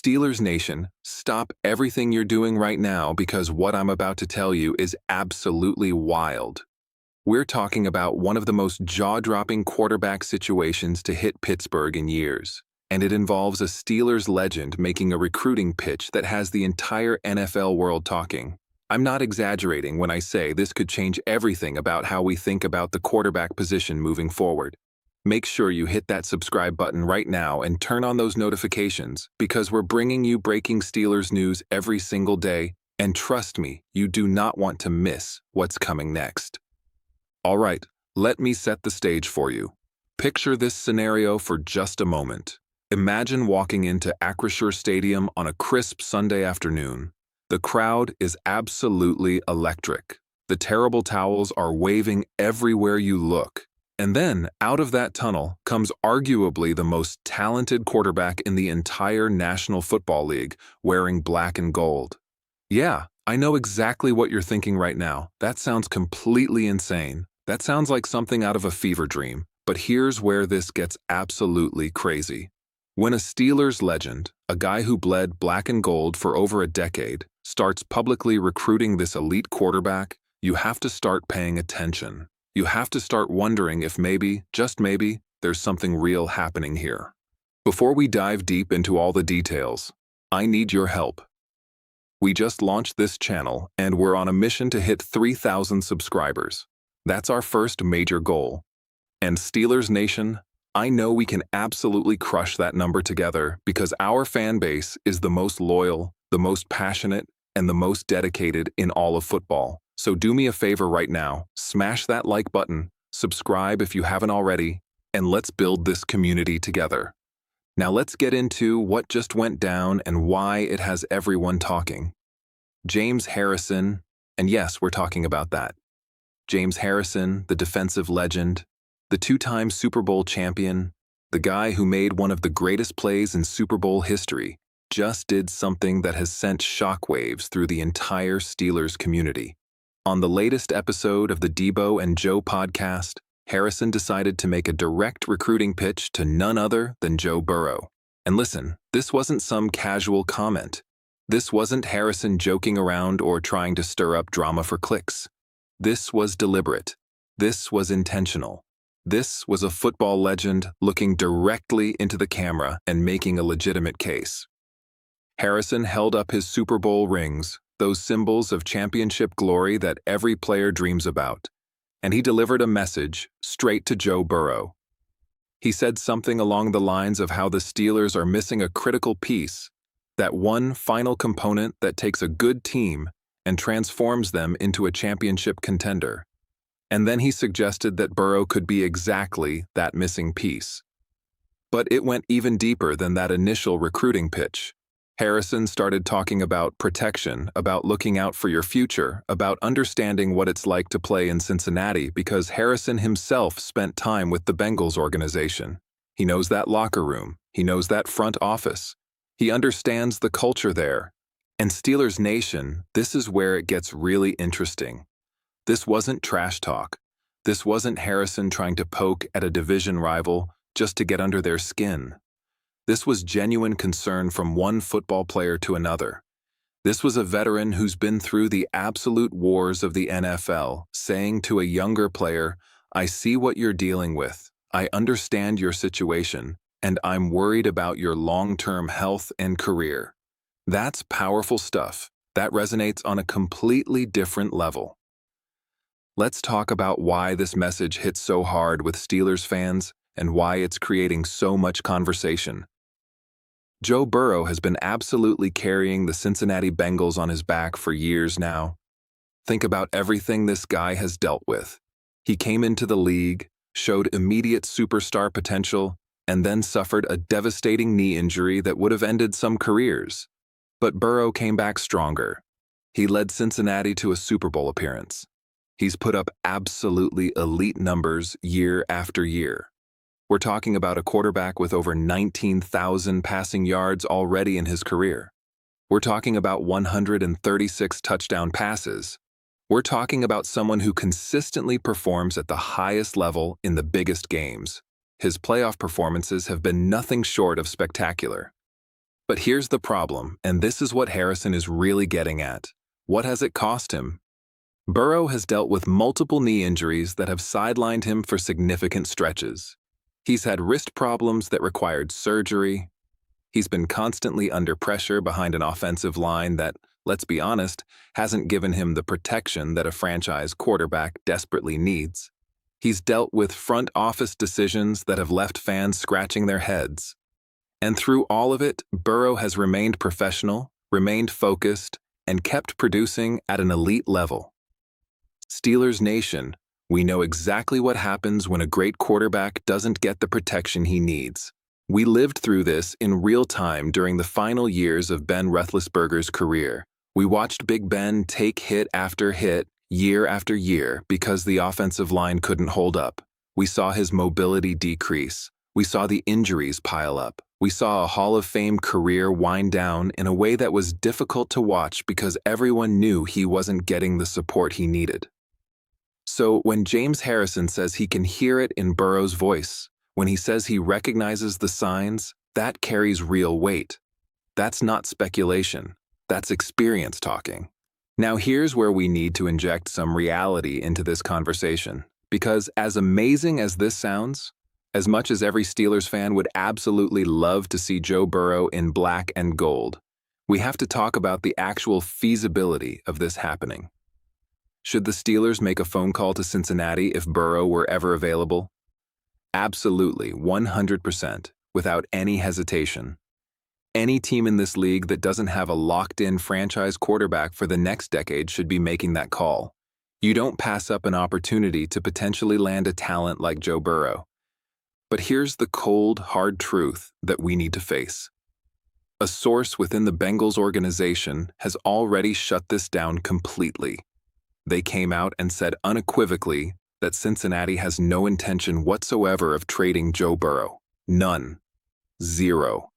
Steelers Nation, stop everything you're doing right now because what I'm about to tell you is absolutely wild. We're talking about one of the most jaw-dropping quarterback situations to hit Pittsburgh in years, and it involves a Steelers legend making a recruiting pitch that has the entire NFL world talking. I'm not exaggerating when I say this could change everything about how we think about the quarterback position moving forward. Make sure you hit that subscribe button right now and turn on those notifications because we're bringing you breaking Steelers news every single day, and trust me, you do not want to miss what's coming next. All right, let me set the stage for you. Picture this scenario for just a moment. Imagine walking into Acrisure Stadium on a crisp Sunday afternoon. The crowd is absolutely electric. The terrible towels are waving everywhere you look. And then, out of that tunnel, comes arguably the most talented quarterback in the entire National Football League, wearing black and gold. Yeah, I know exactly what you're thinking right now. That sounds completely insane. That sounds like something out of a fever dream. But here's where this gets absolutely crazy. When a Steelers legend, a guy who bled black and gold for over a decade, starts publicly recruiting this elite quarterback, you have to start paying attention. You have to start wondering if maybe, just maybe, there's something real happening here. Before we dive deep into all the details, I need your help. We just launched this channel and we're on a mission to hit 3,000 subscribers. That's our first major goal. And Steelers Nation, I know we can absolutely crush that number together because our fan base is the most loyal, the most passionate, and the most dedicated in all of football. So do me a favor right now, smash that like button, subscribe if you haven't already, and let's build this community together. Now let's get into what just went down and why it has everyone talking. James Harrison, and yes, we're talking about that. James Harrison, the defensive legend, the two-time Super Bowl champion, the guy who made one of the greatest plays in Super Bowl history, just did something that has sent shockwaves through the entire Steelers community. On the latest episode of the Debo and Joe podcast, Harrison decided to make a direct recruiting pitch to none other than Joe Burrow. And listen, this wasn't some casual comment. This wasn't Harrison joking around or trying to stir up drama for clicks. This was deliberate. This was intentional. This was a football legend looking directly into the camera and making a legitimate case. Harrison held up his Super Bowl rings, those symbols of championship glory that every player dreams about, and he delivered a message straight to Joe Burrow. He said something along the lines of how the Steelers are missing a critical piece, that one final component that takes a good team and transforms them into a championship contender. And then he suggested that Burrow could be exactly that missing piece. But it went even deeper than that initial recruiting pitch. Harrison started talking about protection, about looking out for your future, about understanding what it's like to play in Cincinnati because Harrison himself spent time with the Bengals organization. He knows that locker room. He knows that front office. He understands the culture there. And Steelers Nation, this is where it gets really interesting. This wasn't trash talk. This wasn't Harrison trying to poke at a division rival just to get under their skin. This was genuine concern from one football player to another. This was a veteran who's been through the absolute wars of the NFL, saying to a younger player, I see what you're dealing with, I understand your situation, and I'm worried about your long-term health and career. That's powerful stuff. That resonates on a completely different level. Let's talk about why this message hits so hard with Steelers fans and why it's creating so much conversation. Joe Burrow has been absolutely carrying the Cincinnati Bengals on his back for years now. Think about everything this guy has dealt with. He came into the league, showed immediate superstar potential, and then suffered a devastating knee injury that would have ended some careers. But Burrow came back stronger. He led Cincinnati to a Super Bowl appearance. He's put up absolutely elite numbers year after year. We're talking about a quarterback with over 19,000 passing yards already in his career. We're talking about 136 touchdown passes. We're talking about someone who consistently performs at the highest level in the biggest games. His playoff performances have been nothing short of spectacular. But here's the problem, and this is what Harrison is really getting at. What has it cost him? Burrow has dealt with multiple knee injuries that have sidelined him for significant stretches. He's had wrist problems that required surgery. He's been constantly under pressure behind an offensive line that, let's be honest, hasn't given him the protection that a franchise quarterback desperately needs. He's dealt with front office decisions that have left fans scratching their heads. And through all of it, Burrow has remained professional, remained focused, and kept producing at an elite level. Steelers Nation, we know exactly what happens when a great quarterback doesn't get the protection he needs. We lived through this in real time during the final years of Ben Roethlisberger's career. We watched Big Ben take hit after hit, year after year, because the offensive line couldn't hold up. We saw his mobility decrease. We saw the injuries pile up. We saw a Hall of Fame career wind down in a way that was difficult to watch because everyone knew he wasn't getting the support he needed. So when James Harrison says he can hear it in Burrow's voice, when he says he recognizes the signs, that carries real weight. That's not speculation. That's experience talking. Now here's where we need to inject some reality into this conversation, because as amazing as this sounds, as much as every Steelers fan would absolutely love to see Joe Burrow in black and gold, we have to talk about the actual feasibility of this happening. Should the Steelers make a phone call to Cincinnati if Burrow were ever available? Absolutely, 100%, without any hesitation. Any team in this league that doesn't have a locked-in franchise quarterback for the next decade should be making that call. You don't pass up an opportunity to potentially land a talent like Joe Burrow. But here's the cold, hard truth that we need to face. A source within the Bengals organization has already shut this down completely. They came out and said unequivocally that Cincinnati has no intention whatsoever of trading Joe Burrow. None. Zero.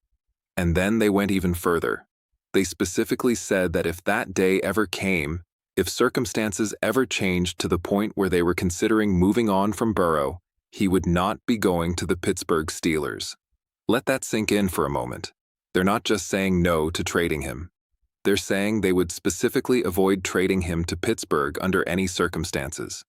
And then they went even further. They specifically said that if that day ever came, if circumstances ever changed to the point where they were considering moving on from Burrow, he would not be going to the Pittsburgh Steelers. Let that sink in for a moment. They're not just saying no to trading him. They're saying they would specifically avoid trading him to Pittsburgh under any circumstances.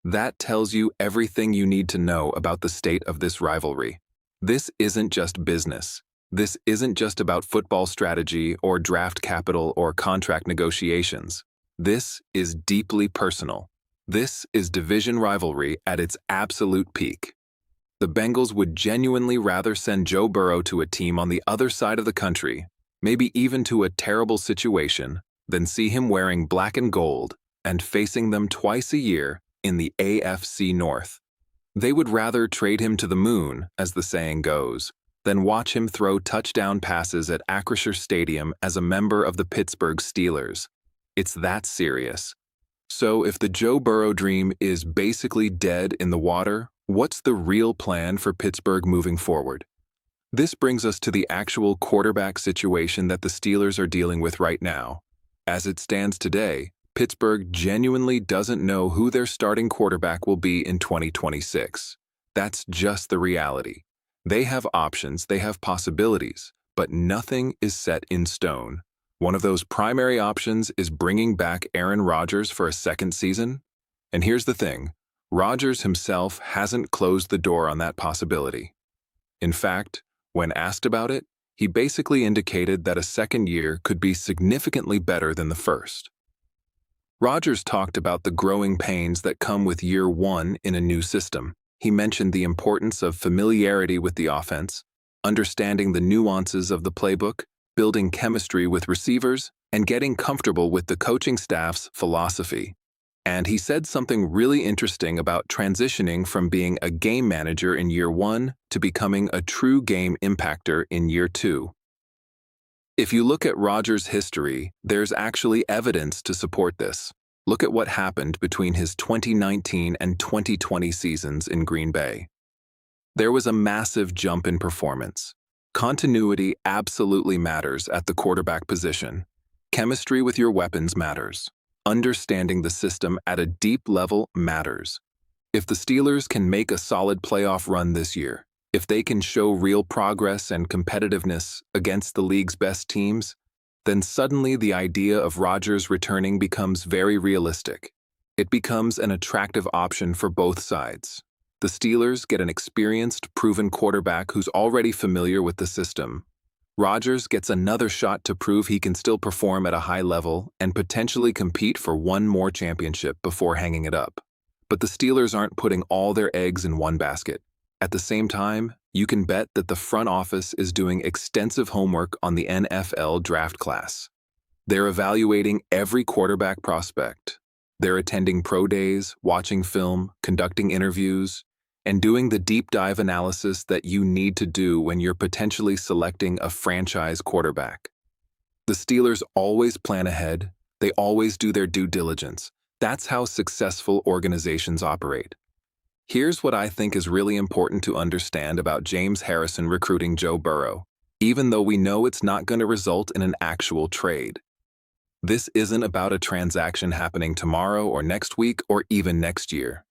That tells you everything you need to know about the state of this rivalry. This isn't just business. This isn't just about football strategy or draft capital or contract negotiations. This is deeply personal. This is division rivalry at its absolute peak. The Bengals would genuinely rather send Joe Burrow to a team on the other side of the country, maybe even to a terrible situation, than see him wearing black and gold and facing them twice a year in the AFC North. They would rather trade him to the moon, as the saying goes, than watch him throw touchdown passes at Acrisure Stadium as a member of the Pittsburgh Steelers. It's that serious. So if the Joe Burrow dream is basically dead in the water, what's the real plan for Pittsburgh moving forward? This brings us to the actual quarterback situation that the Steelers are dealing with right now. As it stands today, Pittsburgh genuinely doesn't know who their starting quarterback will be in 2026. That's just the reality. They have options, they have possibilities, but nothing is set in stone. One of those primary options is bringing back Aaron Rodgers for a second season. And here's the thing, Rodgers himself hasn't closed the door on that possibility. In fact, when asked about it, he basically indicated that a second year could be significantly better than the first. Rodgers talked about the growing pains that come with year one in a new system. He mentioned the importance of familiarity with the offense, understanding the nuances of the playbook, building chemistry with receivers, and getting comfortable with the coaching staff's philosophy. And he said something really interesting about transitioning from being a game manager in year one to becoming a true game impactor in year two. If you look at Rodgers' history, there's actually evidence to support this. Look at what happened between his 2019 and 2020 seasons in Green Bay. There was a massive jump in performance. Continuity absolutely matters at the quarterback position. Chemistry with your weapons matters. Understanding the system at a deep level matters. If the Steelers can make a solid playoff run this year, If they can show real progress and competitiveness against the league's best teams, then suddenly the idea of Rodgers returning becomes very realistic. It becomes an attractive option for both sides. The Steelers get an experienced, proven quarterback who's already familiar with the system. Rodgers gets another shot to prove he can still perform at a high level and potentially compete for one more championship before hanging it up. But the Steelers aren't putting all their eggs in one basket. At the same time, you can bet that the front office is doing extensive homework on the NFL draft class. They're evaluating every quarterback prospect. They're attending pro days, watching film, conducting interviews, and doing the deep dive analysis that you need to do when you're potentially selecting a franchise quarterback. The Steelers always plan ahead. They always do their due diligence. That's how successful organizations operate. Here's what I think is really important to understand about James Harrison recruiting Joe Burrow, even though we know it's not going to result in an actual trade. This isn't about a transaction happening tomorrow or next week or even next year.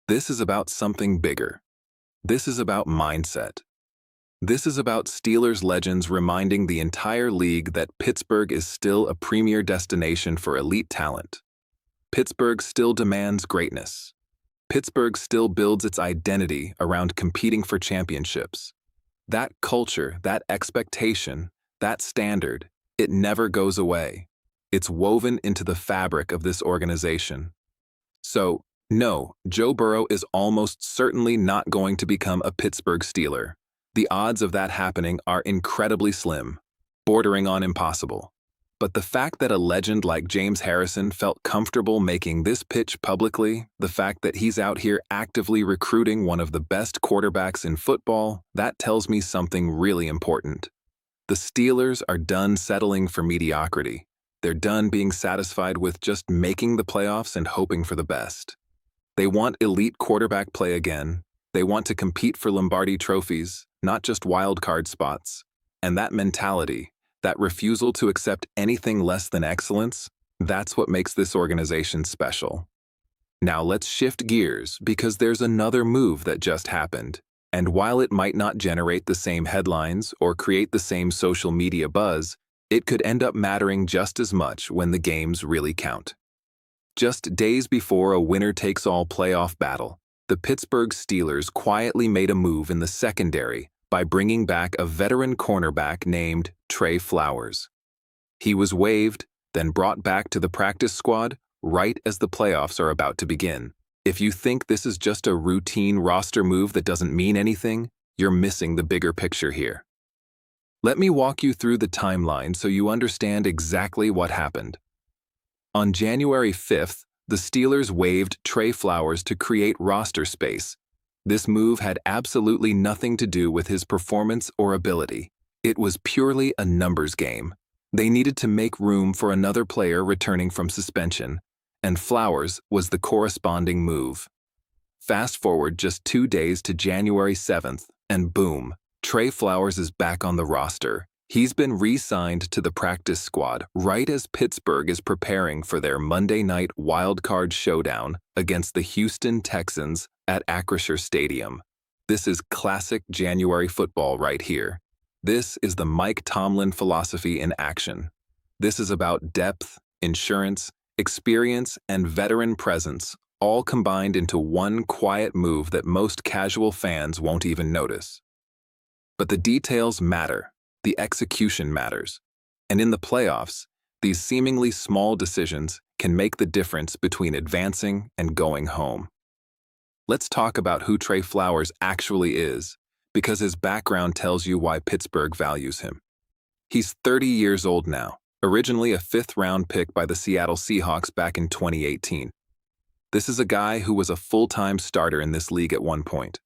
This is about something bigger. This is about mindset. This is about Steelers legends reminding the entire league that Pittsburgh is still a premier destination for elite talent. Pittsburgh still demands greatness. Pittsburgh still builds its identity around competing for championships. That culture, that expectation, that standard, it never goes away. It's woven into the fabric of this organization. So, no, Joe Burrow is almost certainly not going to become a Pittsburgh Steeler. The odds of that happening are incredibly slim, bordering on impossible. But the fact that a legend like James Harrison felt comfortable making this pitch publicly, the fact that he's out here actively recruiting one of the best quarterbacks in football, that tells me something really important. The Steelers are done settling for mediocrity. They're done being satisfied with just making the playoffs and hoping for the best. They want elite quarterback play again. They want to compete for Lombardi trophies, not just wild card spots. And that mentality, that refusal to accept anything less than excellence, that's what makes this organization special. Now let's shift gears because there's another move that just happened. And while it might not generate the same headlines or create the same social media buzz, it could end up mattering just as much when the games really count. Just days before a winner-takes-all playoff battle, the Pittsburgh Steelers quietly made a move in the secondary by bringing back a veteran cornerback named Trey Flowers. He was waived, then brought back to the practice squad right as the playoffs are about to begin. If you think this is just a routine roster move that doesn't mean anything, you're missing the bigger picture here. Let me walk you through the timeline so you understand exactly what happened. On January 5th, the Steelers waived Trey Flowers to create roster space. This move had absolutely nothing to do with his performance or ability. It was purely a numbers game. They needed to make room for another player returning from suspension, and Flowers was the corresponding move. Fast forward just 2 days to January 7th, and boom, Trey Flowers is back on the roster. He's been re-signed to the practice squad right as Pittsburgh is preparing for their Monday night wildcard showdown against the Houston Texans at Acrisure Stadium. This is classic January football right here. This is the Mike Tomlin philosophy in action. This is about depth, insurance, experience, and veteran presence, all combined into one quiet move that most casual fans won't even notice. But the details matter. The execution matters. And in the playoffs, these seemingly small decisions can make the difference between advancing and going home. Let's talk about who Trey Flowers actually is, because his background tells you why Pittsburgh values him. He's 30 years old now, originally a fifth-round pick by the Seattle Seahawks back in 2018. This is a guy who was a full-time starter in this league at one point.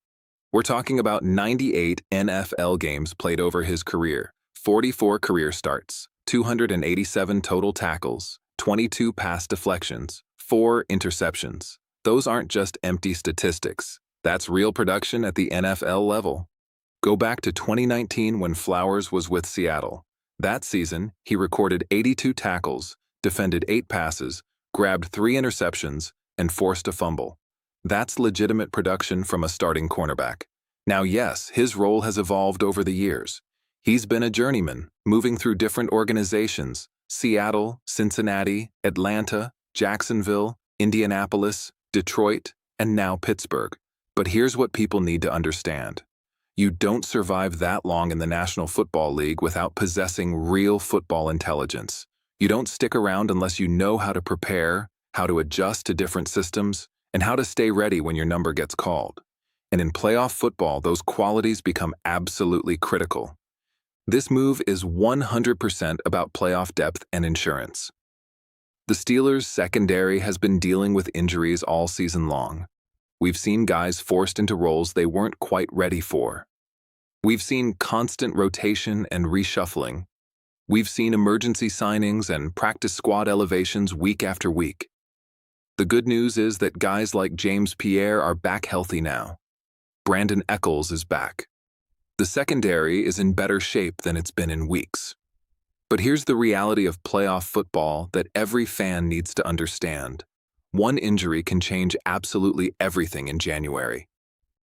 We're talking about 98 NFL games played over his career, 44 career starts, 287 total tackles, 22 pass deflections, 4 interceptions. Those aren't just empty statistics. That's real production at the NFL level. Go back to 2019 when Flowers was with Seattle. That season, he recorded 82 tackles, defended 8 passes, grabbed 3 interceptions, and forced a fumble. That's legitimate production from a starting cornerback. Now, yes, his role has evolved over the years. He's been a journeyman, moving through different organizations: Seattle, Cincinnati, Atlanta, Jacksonville, Indianapolis, Detroit, and now Pittsburgh. But here's what people need to understand. You don't survive that long in the National Football League without possessing real football intelligence. You don't stick around unless you know how to prepare, how to adjust to different systems, and how to stay ready when your number gets called. And in playoff football, those qualities become absolutely critical. This move is 100% about playoff depth and insurance. The Steelers' secondary has been dealing with injuries all season long. We've seen guys forced into roles they weren't quite ready for. We've seen constant rotation and reshuffling. We've seen emergency signings and practice squad elevations week after week. The good news is that guys like James Pierre are back healthy now. Brandon Eccles is back. The secondary is in better shape than it's been in weeks. But here's the reality of playoff football that every fan needs to understand. One injury can change absolutely everything in January.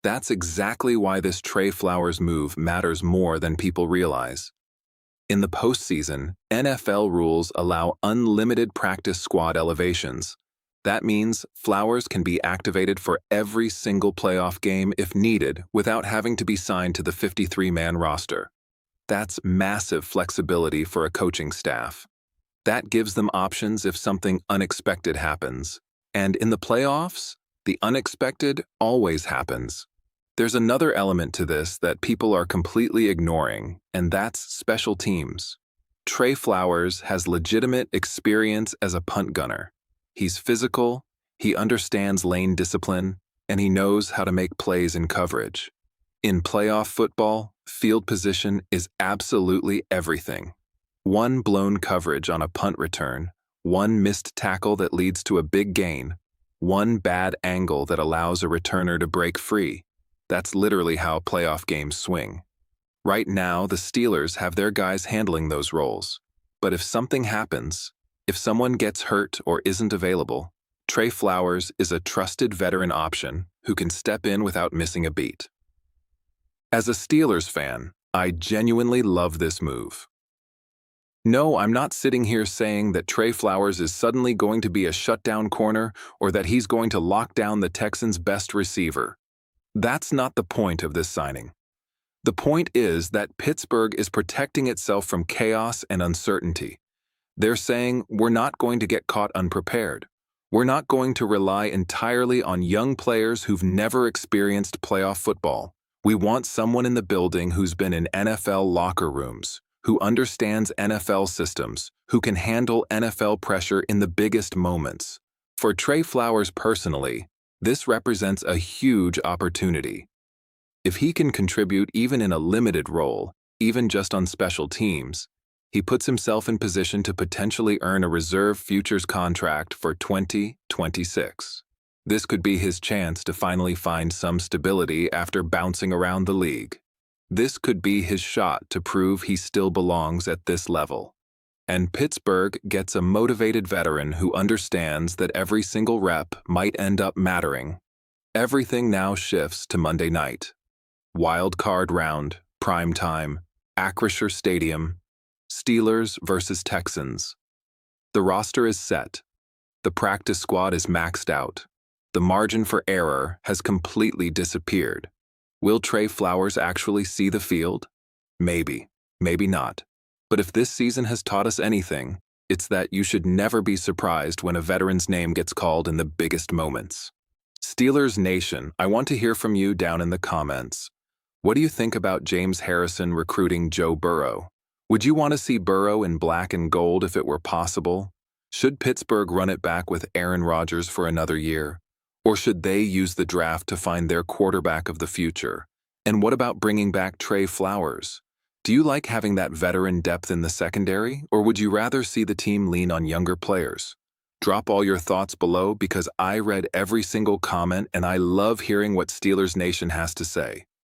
That's exactly why this Trey Flowers move matters more than people realize. In the postseason, NFL rules allow unlimited practice squad elevations. That means Flowers can be activated for every single playoff game if needed without having to be signed to the 53-man roster. That's massive flexibility for a coaching staff. That gives them options if something unexpected happens. And in the playoffs, the unexpected always happens. There's another element to this that people are completely ignoring, and that's special teams. Trey Flowers has legitimate experience as a punt gunner. He's physical, he understands lane discipline, and he knows how to make plays in coverage. In playoff football, field position is absolutely everything. One blown coverage on a punt return, one missed tackle that leads to a big gain, one bad angle that allows a returner to break free. That's literally how playoff games swing. Right now, the Steelers have their guys handling those roles. But if something happens, if someone gets hurt or isn't available, Trey Flowers is a trusted veteran option who can step in without missing a beat. As a Steelers fan, I genuinely love this move. No, I'm not sitting here saying that Trey Flowers is suddenly going to be a shutdown corner or that he's going to lock down the Texans' best receiver. That's not the point of this signing. The point is that Pittsburgh is protecting itself from chaos and uncertainty. They're saying, we're not going to get caught unprepared. We're not going to rely entirely on young players who've never experienced playoff football. We want someone in the building who's been in NFL locker rooms, who understands NFL systems, who can handle NFL pressure in the biggest moments. For Trey Flowers personally, this represents a huge opportunity. If he can contribute even in a limited role, even just on special teams, he puts himself in position to potentially earn a reserve futures contract for 2026. This could be his chance to finally find some stability after bouncing around the league. This could be his shot to prove he still belongs at this level. And Pittsburgh gets a motivated veteran who understands that every single rep might end up mattering. Everything now shifts to Monday night. Wild card round, prime time, Acrisure Stadium, Steelers versus Texans. The roster is set. The practice squad is maxed out. The margin for error has completely disappeared. Will Trey Flowers actually see the field? Maybe, maybe not. But if this season has taught us anything, it's that you should never be surprised when a veteran's name gets called in the biggest moments. Steelers Nation, I want to hear from you down in the comments. What do you think about James Harrison recruiting Joe Burrow? Would you want to see Burrow in black and gold if it were possible? Should Pittsburgh run it back with Aaron Rodgers for another year? Or should they use the draft to find their quarterback of the future? And what about bringing back Trey Flowers? Do you like having that veteran depth in the secondary, or would you rather see the team lean on younger players? Drop all your thoughts below because I read every single comment and I love hearing what Steelers Nation has to say.